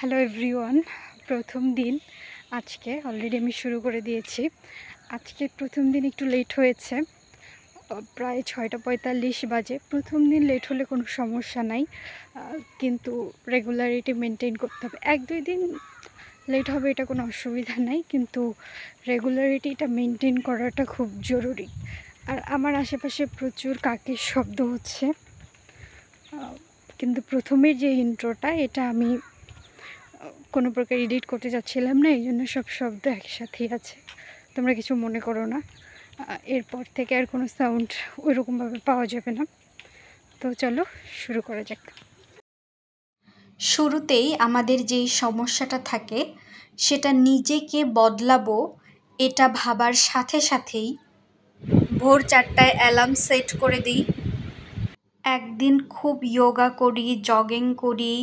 Hello everyone, প্রথম দিন আজকে অলরেডি আমি শুরু করে দিয়েছি। আজকে প্রথম দিন একটু লেট হয়েছে, প্রায় 6:45 বাজে। প্রথম দিন লেট হলে কোনো সমস্যা নাই, কিন্তু রেগুলারিটি মেনটেন করতে হবে। 1-2 দিন লেট হবে, এটা কোনো অসুবিধা নাই, কিন্তু রেগুলারিটিটা মেনটেন করাটা খুব জরুরি। আর আমার আশেপাশে প্রচুর কাকের শব্দ হচ্ছে, কিন্তু প্রথমের যে ইন্ট্রোটা এটা আমি কোনো প্রকার এডিট করতে যাচ্ছিলাম না, এই জন্য সব শব্দ একসাথেই আছে, তোমরা কিছু মনে করো না। এরপর থেকে আর কোনো সাউন্ড ওইরকমভাবে পাওয়া যাবে না। তো চলো শুরু করা যাক। শুরুতেই আমাদের যেই সমস্যাটা থাকে সেটা নিজেকে বদলাবো এটা ভাবার সাথে সাথেই ভোর 4টায় অ্যালার্ম সেট করে দিই। একদিন খুব যোগা করি, জগিং করি,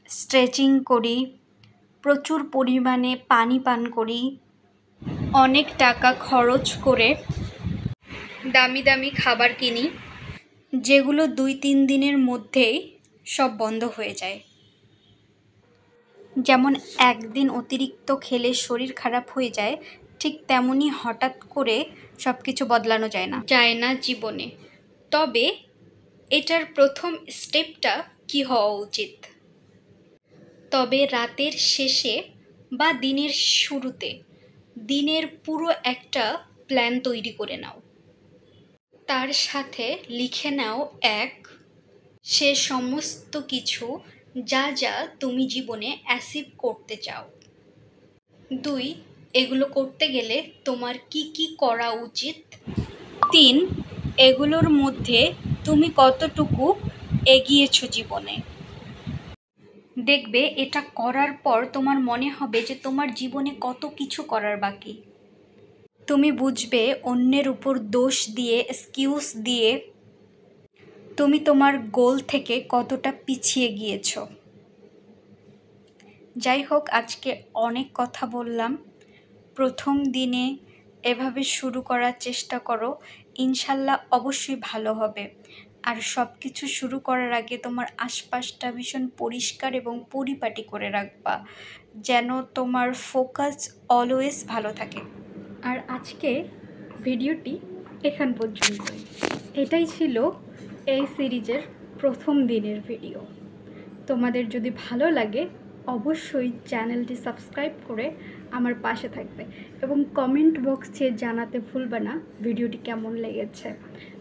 স্ট্রেচিং করি, প্রচুর পরিমাণে পানি পান করি, অনেক টাকা খরচ করে দামি দামি খাবার কিনি, যেগুলো 2-3 দিনের মধ্যেই সব বন্ধ হয়ে যায়। যেমন একদিন অতিরিক্ত খেলে শরীর খারাপ হয়ে যায়, ঠিক তেমনি হঠাৎ করে সব কিছু বদলানো যায় না জীবনে। তবে এটার প্রথম স্টেপটা কি হওয়া উচিত? তবে রাতের শেষে বা দিনের শুরুতে দিনের পুরো একটা প্ল্যান তৈরি করে নাও। তার সাথে লিখে নাও সে সমস্ত কিছু যা যা তুমি জীবনে অ্যাচিভ করতে চাও। 2 এগুলো করতে গেলে তোমার কি কি করা উচিত। 3 এগুলোর মধ্যে তুমি কতটুকু এগিয়েছো জীবনে। দেখবে এটা করার পর তোমার মনে হবে যে তোমার জীবনে কত কিছু করার বাকি। তুমি বুঝবে অন্যের উপর দোষ দিয়ে, এক্সকিউজ দিয়ে তুমি তোমার গোল থেকে কতটা পিছিয়ে গিয়েছো। যাই হোক, আজকে অনেক কথা বললাম। প্রথম দিনে এভাবে শুরু করার চেষ্টা করো, ইনশাল্লাহ অবশ্যই ভালো হবে। আর সব কিছু শুরু করার আগে তোমার আশপাশটা ভীষণ পরিষ্কার এবং পরিপাটি করে রাখবা, যেন তোমার ফোকাস অলওয়েজ ভালো থাকে। আর আজকে ভিডিওটি এখান পর্যন্তই। এটাই ছিল এই সিরিজের প্রথম দিনের ভিডিও। তোমাদের যদি ভালো লাগে অবশ্যই চ্যানেলটি সাবস্ক্রাইব করে আমার পাশে থাকবে এবং কমেন্ট বক্সে জানাতে ভুলবে না ভিডিওটি কেমন লেগেছে।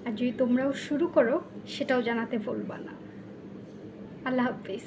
আর যদি তোমরাও শুরু করো সেটাও জানাতে ভুলবে না। আল্লাহ হাফিজ।